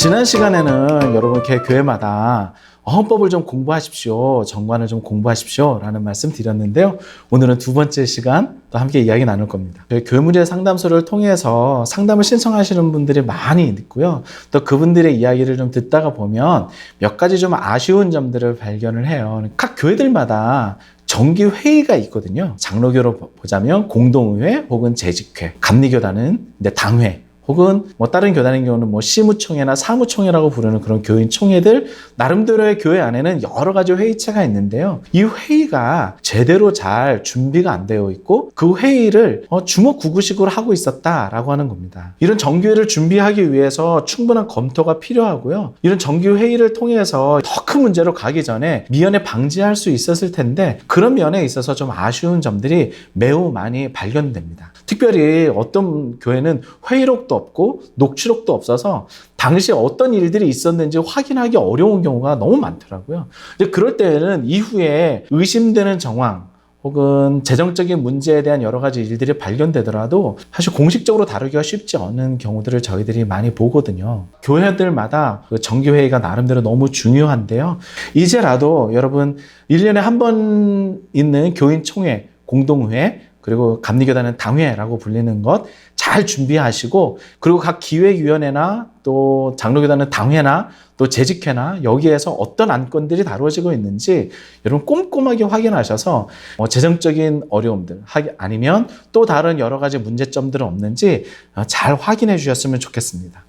지난 시간에는 여러분 교회마다 헌법을 좀 공부하십시오, 정관을 좀 공부하십시오 라는 말씀 드렸는데요. 오늘은 두 번째 시간 또 함께 이야기 나눌 겁니다. 교회 문제 상담소를 통해서 상담을 신청하시는 분들이 많이 있고요. 또 그분들의 이야기를 좀 듣다가 보면 몇 가지 좀 아쉬운 점들을 발견을 해요. 각 교회들마다 정기 회의가 있거든요. 장로교로 보자면 공동의회 혹은 재직회, 감리교단은 당회, 혹은 다른 교단의 경우는 시무총회나 사무총회라고 부르는 그런 교인 총회들, 나름대로의 교회 안에는 여러 가지 회의체가 있는데요. 이 회의가 제대로 잘 준비가 안 되어 있고 그 회의를 주먹구구식으로 하고 있었다라고 하는 겁니다. 이런 정기회를 준비하기 위해서 충분한 검토가 필요하고요. 이런 정기회의를 통해서 더 큰 문제로 가기 전에 미연에 방지할 수 있었을 텐데 그런 면에 있어서 좀 아쉬운 점들이 매우 많이 발견됩니다. 특별히 어떤 교회는 회의록도 없고 녹취록도 없어서 당시 어떤 일들이 있었는지 확인하기 어려운 경우가 너무 많더라고요. 그럴 때는 이후에 의심되는 정황 혹은 재정적인 문제에 대한 여러 가지 일들이 발견되더라도 사실 공식적으로 다루기가 쉽지 않은 경우들을 저희들이 많이 보거든요. 교회들마다 그 정기회의가 나름대로 너무 중요한데요. 이제라도 여러분 1년에 한 번 있는 교인총회, 공동회, 그리고 감리교단은 당회라고 불리는 것 잘 준비하시고, 그리고 각 기획위원회나 또 장로교단은 당회나 또 재직회나 여기에서 어떤 안건들이 다루어지고 있는지 여러분 꼼꼼하게 확인하셔서 재정적인 어려움들 아니면 또 다른 여러 가지 문제점들은 없는지 잘 확인해 주셨으면 좋겠습니다.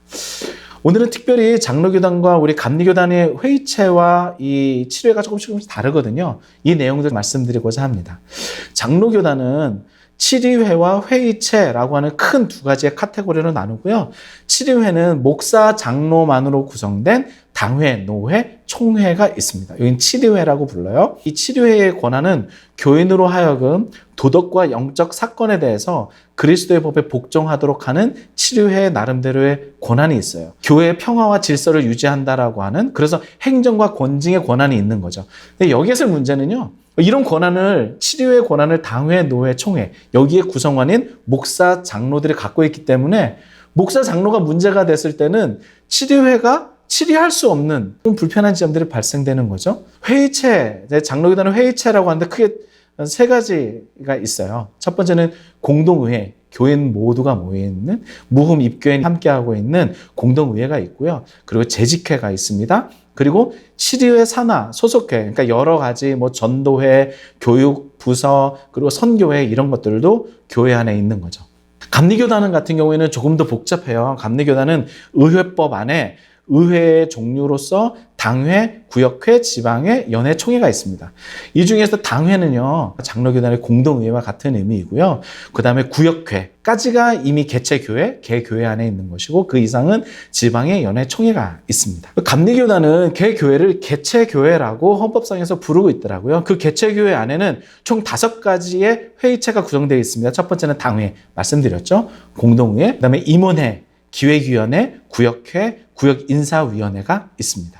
오늘은 특별히 장로교단과 우리 감리교단의 회의체와 이 치료회가 조금씩 다르거든요. 이 내용들 말씀드리고자 합니다. 장로교단은 치리회와 회의체라고 하는 큰 두 가지의 카테고리로 나누고요. 치리회는 목사, 장로만으로 구성된 당회, 노회, 총회가 있습니다. 여기는 치리회라고 불러요. 이 치리회의 권한은 교인으로 하여금 도덕과 영적 사건에 대해서 그리스도의 법에 복종하도록 하는 치리회의 나름대로의 권한이 있어요. 교회의 평화와 질서를 유지한다라고 하는, 그래서 행정과 권징의 권한이 있는 거죠. 근데 여기에서 문제는요. 이런 권한을, 치리회의 권한을 당회, 노회, 총회, 여기에 구성원인 목사, 장로들이 갖고 있기 때문에 목사, 장로가 문제가 됐을 때는 치리회가 치리할 수 없는 불편한 지점들이 발생되는 거죠. 회의체, 장로교단은 회의체라고 하는데 크게 세 가지가 있어요. 첫 번째는 공동의회, 교인 모두가 모여있는 무흠 입교인 함께하고 있는 공동의회가 있고요. 그리고 재직회가 있습니다. 그리고 치리회 산하, 소속회, 그러니까 여러 가지 전도회, 교육, 부서, 그리고 선교회 이런 것들도 교회 안에 있는 거죠. 감리교단은 같은 경우에는 조금 더 복잡해요. 감리교단은 의회법 안에 의회의 종류로서 당회, 구역회, 지방회, 연회, 총회가 있습니다. 이 중에서 당회는요, 장로교단의 공동의회와 같은 의미이고요. 그 다음에 구역회까지가 이미 개체교회, 개교회 안에 있는 것이고 그 이상은 지방의 연회, 총회가 있습니다. 감리교단은 개교회를 개체교회라고 헌법상에서 부르고 있더라고요. 그 개체교회 안에는 총 5가지의 회의체가 구성되어 있습니다. 첫 번째는 당회, 말씀드렸죠. 공동의회, 그 다음에 임원회, 기획위원회, 구역회, 구역인사위원회가 있습니다.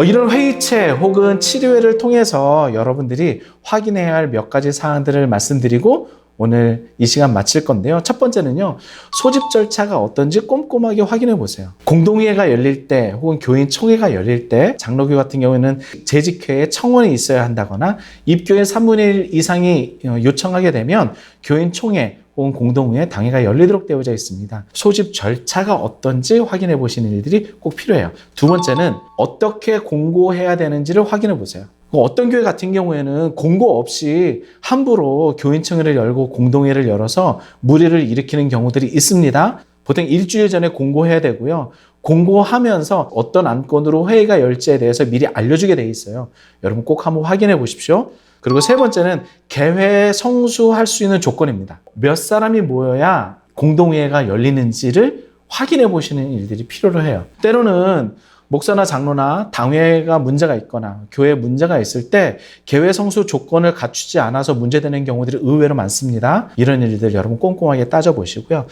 이런 회의체 혹은 치료회를 통해서 여러분들이 확인해야 할 몇 가지 사항들을 말씀드리고 오늘 이 시간 마칠 건데요. 첫 번째는요, 소집 절차가 어떤지 꼼꼼하게 확인해 보세요. 공동회가 열릴 때 혹은 교인 총회가 열릴 때, 장로교 같은 경우에는 재직회에 청원이 있어야 한다거나 입교인 3분의 1 이상이 요청하게 되면 교인 총회 혹은 공동회에 당회가 열리도록 되어져 있습니다. 소집 절차가 어떤지 확인해 보시는 일들이 꼭 필요해요. 두 번째는 어떻게 공고해야 되는지를 확인해 보세요. 어떤 교회 같은 경우에는 공고 없이 함부로 교인총회를 열고 공동회를 열어서 무리를 일으키는 경우들이 있습니다. 보통 일주일 전에 공고해야 되고요. 공고하면서 어떤 안건으로 회의가 열지에 대해서 미리 알려주게 돼 있어요. 여러분 꼭 한번 확인해 보십시오. 그리고 세 번째는 개회에 성수할 수 있는 조건입니다. 몇 사람이 모여야 공동회가 열리는지를 확인해 보시는 일들이 필요로 해요. 때로는 목사나 장로나 당회가 문제가 있거나 교회에 문제가 있을 때 개회 성수 조건을 갖추지 않아서 문제되는 경우들이 의외로 많습니다. 이런 일들 여러분 꼼꼼하게 따져보시고요.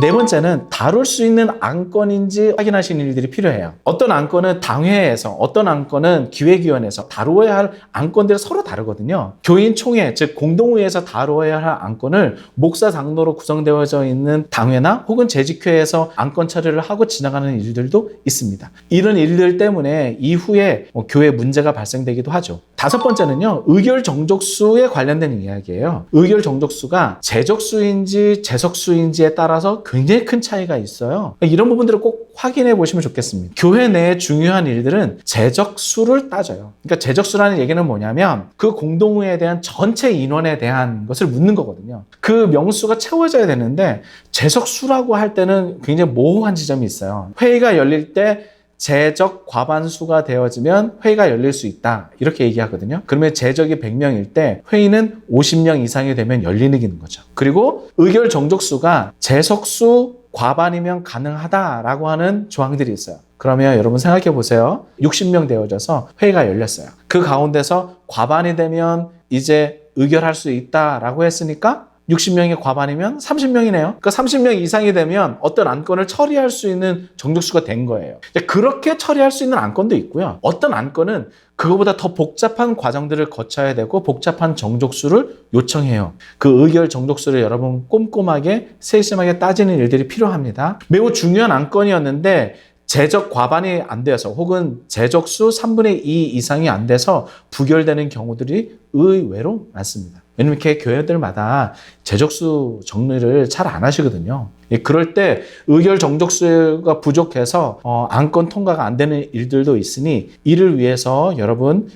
네 번째는 다룰 수 있는 안건인지 확인하시는 일들이 필요해요. 어떤 안건은 당회에서, 어떤 안건은 기획위원회에서 다루어야 할 안건들이 서로 다르거든요. 교인 총회, 즉 공동회에서 다루어야 할 안건을 목사 장로로 구성되어져 있는 당회나 혹은 재직회에서 안건 처리를 하고 지나가는 일들도 있습니다. 이런 일들 때문에 이후에 교회 문제가 발생되기도 하죠. 다섯 번째는요, 의결 정족수에 관련된 이야기예요. 의결 정족수가 재적수인지 재석수인지에 따라서 굉장히 큰 차이가 있어요. 이런 부분들을 꼭 확인해 보시면 좋겠습니다. 교회 내의 중요한 일들은 재적수를 따져요. 그러니까 재적수라는 얘기는 뭐냐면 그 공동회에 대한 전체 인원에 대한 것을 묻는 거거든요. 그 명수가 채워져야 되는데 재석수라고 할 때는 굉장히 모호한 지점이 있어요. 회의가 열릴 때 재적 과반수가 되어지면 회의가 열릴 수 있다, 이렇게 얘기하거든요. 그러면 재적이 100명일 때 회의는 50명 이상이 되면 열리는 거죠. 그리고 의결 정족수가 재석수 과반이면 가능하다라고 하는 조항들이 있어요. 그러면 여러분 생각해 보세요. 60명 되어져서 회의가 열렸어요. 그 가운데서 과반이 되면 이제 의결할 수 있다라고 했으니까 60명이 과반이면 30명이네요. 그러니까 30명 이상이 되면 어떤 안건을 처리할 수 있는 정족수가 된 거예요. 그렇게 처리할 수 있는 안건도 있고요. 어떤 안건은 그거보다 더 복잡한 과정들을 거쳐야 되고 복잡한 정족수를 요청해요. 그 의결 정족수를 여러분 꼼꼼하게 세심하게 따지는 일들이 필요합니다. 매우 중요한 안건이었는데 재적 과반이 안 돼서 혹은 재적수 3분의 2 이상이 안 돼서 부결되는 경우들이 의외로 많습니다. 왜냐면 이렇게 교회들마다 재적수 정리를 잘 안 하시거든요. 그럴 때 의결 정족수가 부족해서 안건 통과가 안 되는 일들도 있으니 이를 위해서 여러분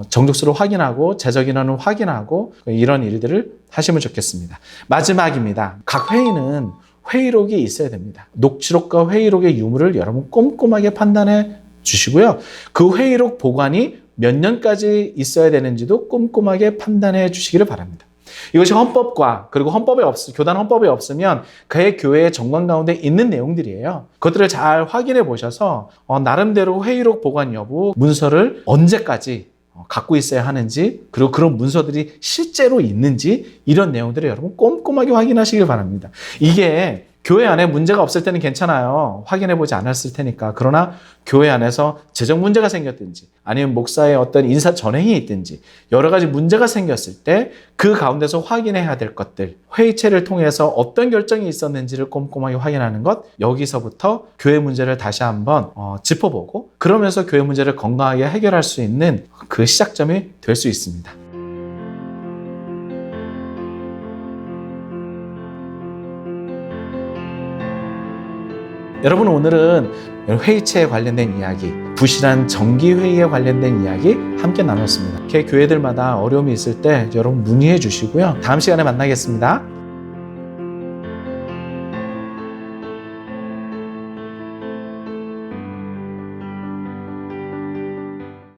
정족수를 확인하고 재적 인원을 확인하고 이런 일들을 하시면 좋겠습니다. 마지막입니다. 각 회의는 회의록이 있어야 됩니다. 녹취록과 회의록의 유무를 여러분 꼼꼼하게 판단해 주시고요. 그 회의록 보관이 몇 년까지 있어야 되는지도 꼼꼼하게 판단해 주시기를 바랍니다. 이것이 헌법과 그리고 교단 헌법에 없으면 그 교회의 정관 가운데 있는 내용들이에요. 그것들을 잘 확인해 보셔서 나름대로 회의록 보관 여부, 문서를 언제까지 갖고 있어야 하는지, 그리고 그런 문서들이 실제로 있는지, 이런 내용들을 여러분 꼼꼼하게 확인하시길 바랍니다. 이게 교회 안에 문제가 없을 때는 괜찮아요. 확인해보지 않았을 테니까. 그러나 교회 안에서 재정 문제가 생겼든지 아니면 목사의 어떤 인사 전횡이 있든지 여러 가지 문제가 생겼을 때 그 가운데서 확인해야 될 것들, 회의체를 통해서 어떤 결정이 있었는지를 꼼꼼하게 확인하는 것, 여기서부터 교회 문제를 다시 한번 짚어보고 그러면서 교회 문제를 건강하게 해결할 수 있는 그 시작점이 될 수 있습니다. 여러분, 오늘은 회의체에 관련된 이야기, 부실한 정기회의에 관련된 이야기 함께 나눴습니다. 교회들마다 어려움이 있을 때 여러분 문의해 주시고요. 다음 시간에 만나겠습니다.